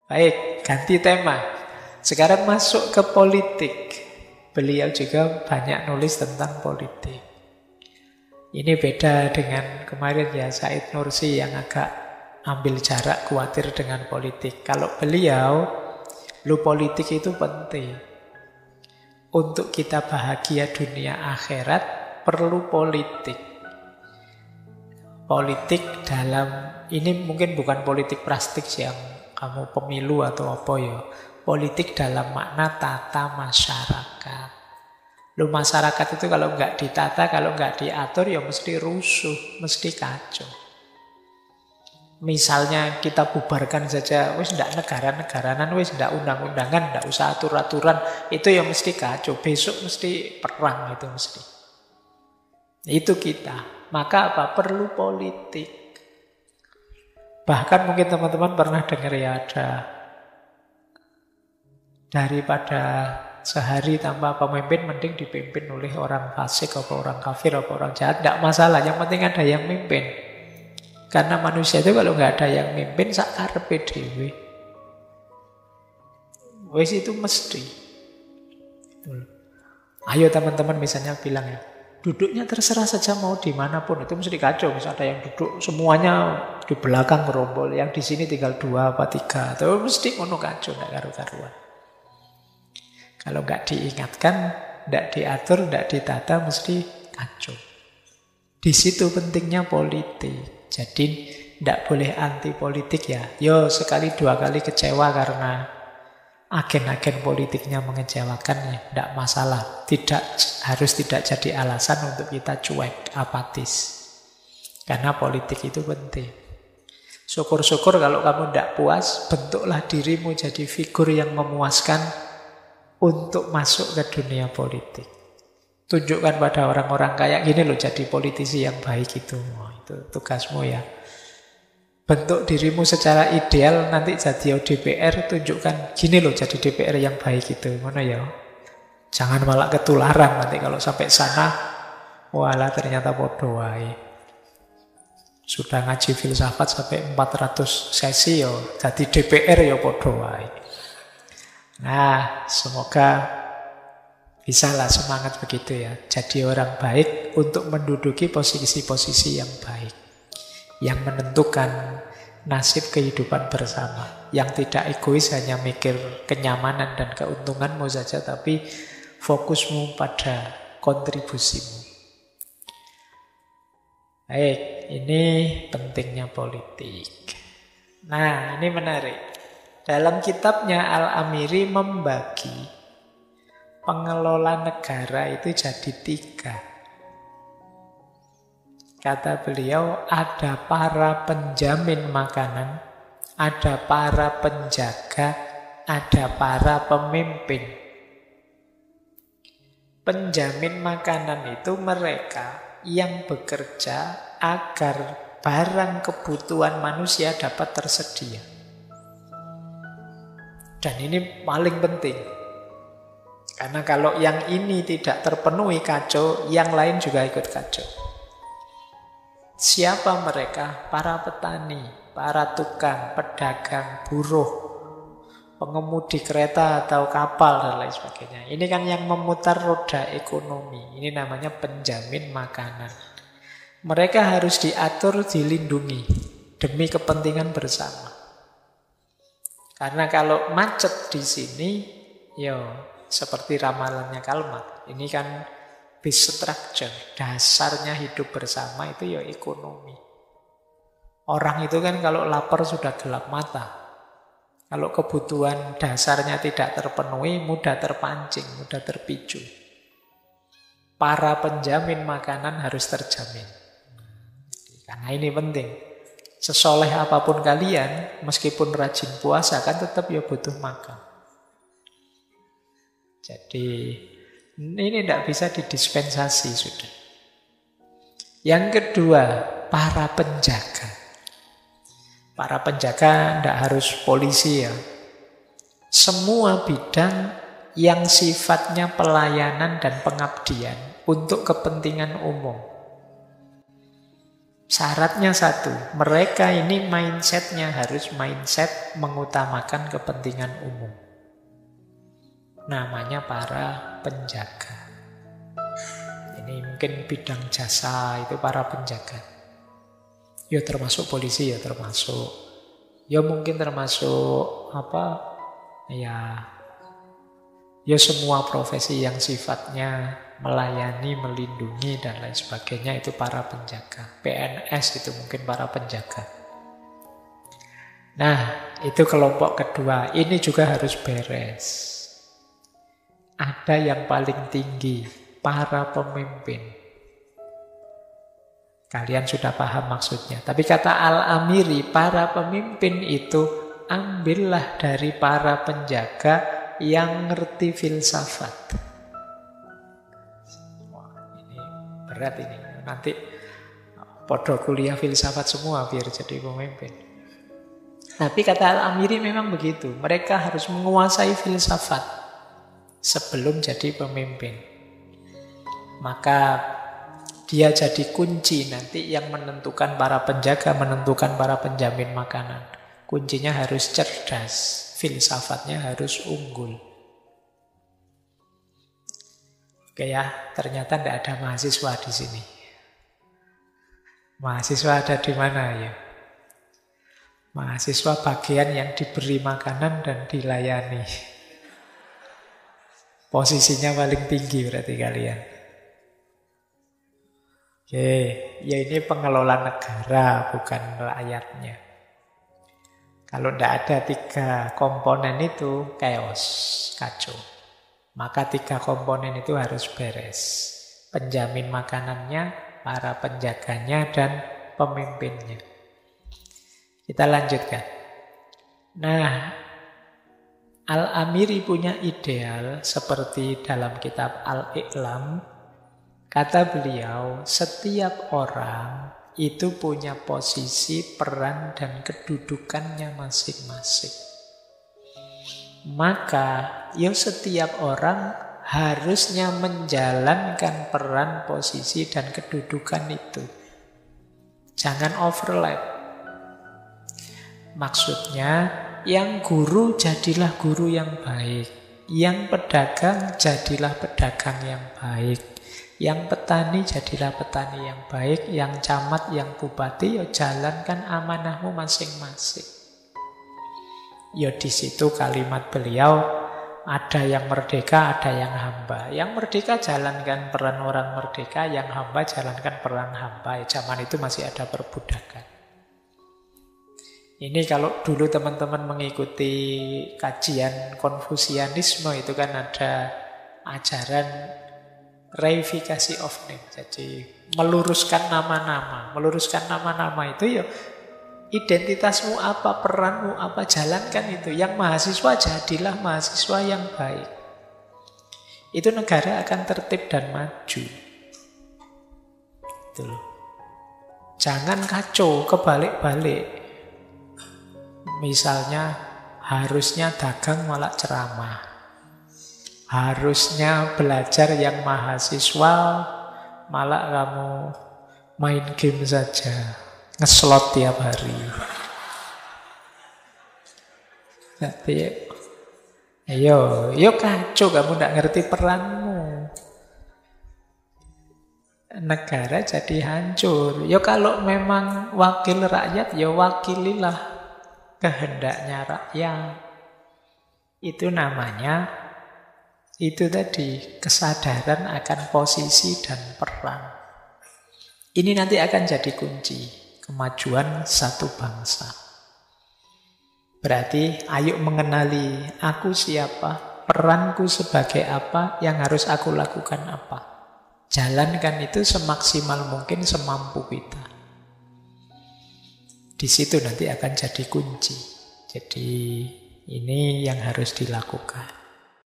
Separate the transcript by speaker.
Speaker 1: Baik, ganti tema. Sekarang masuk ke politik. Beliau juga banyak nulis tentang politik. Ini beda dengan kemarin ya, Said Nursi yang agak ambil jarak, khawatir dengan politik. Kalau beliau, politik itu penting. Untuk kita bahagia dunia akhirat, perlu politik. Politik dalam, ini mungkin bukan politik praktik yang kamu pemilu atau apa ya. Politik dalam makna tata masyarakat. Masyarakat itu kalau nggak ditata, kalau nggak diatur ya mesti rusuh, mesti kacau. Misalnya kita bubarkan saja, wis ndak negara-negaranan, wis ndak undang-undangan, ndak usah atur-aturan, itu ya mesti kacau. Besok mesti perang itu mesti. Itu kita. Maka apa? Perlu politik. Bahkan mungkin teman-teman pernah dengar ya, ada daripada sehari tanpa pemimpin mending dipimpin oleh orang fasik, apa orang kafir, apa orang jahat. Tidak masalah, yang penting ada yang mimpin. Karena manusia itu kalau nggak ada yang mimpin, sakarepe dhewe. Wes itu mesti. Ayo teman-teman misalnya bilang ya, duduknya terserah saja mau dimanapun, itu mesti kacau. Misalnya ada yang duduk semuanya di belakang gerombol, yang di sini tinggal 2 apa 3, atau mesti ngono kacau, nggak karu-karuan. Kalau nggak diingatkan, nggak diatur, nggak ditata, mesti kacau. Di situ pentingnya politik. Jadi nggak boleh anti politik ya. Yo sekali 2 kali kecewa karena agen-agen politiknya mengecewakan ya, nggak masalah. Harus tidak jadi alasan untuk kita cuek, apatis. Karena politik itu penting. Syukur-syukur kalau kamu nggak puas, bentuklah dirimu jadi figur yang memuaskan untuk masuk ke dunia politik. Tunjukkan pada orang-orang kayak gini loh, jadi politisi yang baik itu. Itu tugasmu ya. Bentuk dirimu secara ideal, nanti jadi DPR, tunjukkan gini loh jadi DPR yang baik itu. Mana ya? Jangan malah ketularan nanti kalau sampai sana, walah ternyata bodoh wae. Sudah ngaji filsafat sampai 400 sesi ya, jadi DPR ya bodoh wae. Nah, semoga bisalah semangat begitu ya. Jadi orang baik untuk menduduki posisi-posisi yang baik, yang menentukan nasib kehidupan bersama, yang tidak egois hanya mikir kenyamanan dan keuntunganmu saja, tapi fokusmu pada kontribusimu. Baik, ini pentingnya politik. Nah, ini menarik. Dalam kitabnya Al-Amiri membagi pengelola negara itu jadi 3. Kata beliau, ada para penjamin makanan, ada para penjaga, ada para pemimpin. Penjamin makanan itu mereka yang bekerja agar barang kebutuhan manusia dapat tersedia. Dan ini paling penting. Karena kalau yang ini tidak terpenuhi kacau, yang lain juga ikut kacau. Siapa mereka? Para petani, para tukang, pedagang, buruh, pengemudi kereta atau kapal dan lain sebagainya. Ini kan yang memutar roda ekonomi. Ini namanya penjamin makanan. Mereka harus diatur, dilindungi demi kepentingan bersama. Karena kalau macet di sini, seperti ramalannya Karl Marx, ini kan base structure, dasarnya hidup bersama itu ya ekonomi. Orang itu kan kalau lapar sudah gelap mata. Kalau kebutuhan dasarnya tidak terpenuhi, mudah terpancing, mudah terpicu. Para penjamin makanan harus terjamin. Karena ini penting. Sesoleh apapun kalian, meskipun rajin puasa, kan tetap ya butuh makan. Jadi ini tidak bisa didispensasi sudah. Yang kedua, para penjaga. Para penjaga tidak harus polisi ya. Semua bidang yang sifatnya pelayanan dan pengabdian untuk kepentingan umum. Syaratnya satu, mereka ini mindsetnya harus mindset mengutamakan kepentingan umum. Namanya para penjaga. Ini mungkin bidang jasa itu para penjaga. Ya termasuk polisi, ya termasuk. Ya mungkin termasuk apa? Ya semua profesi yang sifatnya melayani, melindungi, dan lain sebagainya itu para penjaga. PNS itu mungkin para penjaga. Nah, itu kelompok kedua. Ini juga harus beres. Ada yang paling tinggi, para pemimpin. Kalian sudah paham maksudnya. Tapi kata Al-Amiri, para pemimpin itu ambillah dari para penjaga yang ngerti filsafat. Berat ini. Nanti podo kuliah filsafat semua biar jadi pemimpin. Tapi kata Al-Amiri memang begitu. Mereka harus menguasai filsafat sebelum jadi pemimpin. Maka dia jadi kunci nanti yang menentukan para penjaga, menentukan para penjamin makanan. Kuncinya harus cerdas, filsafatnya harus unggul. Oke ya, ternyata tidak ada mahasiswa di sini. Mahasiswa ada di mana ya? Mahasiswa bagian yang diberi makanan dan dilayani. Posisinya paling tinggi berarti kalian. Oke, ya ini pengelola negara, bukan rakyatnya. Kalau tidak ada 3 komponen itu, chaos, kacau. Maka 3 komponen itu harus beres. Penjamin makanannya, para penjaganya, dan pemimpinnya. Kita lanjutkan. Nah, Al-Amiri punya ideal seperti dalam kitab Al-I'lam. Kata beliau, setiap orang itu punya posisi, peran, dan kedudukannya masing-masing. Maka, ya setiap orang harusnya menjalankan peran, posisi, dan kedudukan itu. Jangan overlap. Maksudnya, yang guru jadilah guru yang baik. Yang pedagang jadilah pedagang yang baik. Yang petani jadilah petani yang baik. Yang camat, yang bupati, ya jalankan amanahmu masing-masing. Ya di situ kalimat beliau, ada yang merdeka, ada yang hamba. Yang merdeka jalankan peran orang merdeka, yang hamba jalankan peran hamba. Zaman itu masih ada perbudakan. Ini kalau dulu teman-teman mengikuti kajian Konfusianisme itu kan ada ajaran reifikasi of name. Jadi meluruskan nama-nama. Meluruskan nama-nama itu ya identitasmu apa, peranmu apa, jalankan itu. Yang mahasiswa jadilah mahasiswa yang baik. Itu negara akan tertib dan maju. Itu loh. Jangan kacau, kebalik-balik. Misalnya harusnya dagang malah ceramah. Harusnya belajar yang mahasiswa malah kamu main game saja. Ngeslot tiap hari. Jadi, yo kacau kamu tidak ngerti peranmu. Negara jadi hancur. Yo kalau memang wakil rakyat, yo wakililah kehendaknya rakyat. Itu namanya, itu tadi kesadaran akan posisi dan peran. Ini nanti akan jadi kunci kemajuan satu bangsa. Berarti ayo mengenali aku siapa, peranku sebagai apa, yang harus aku lakukan apa. Jalankan itu semaksimal mungkin, semampu kita. Di situ nanti akan jadi kunci. Jadi ini yang harus dilakukan.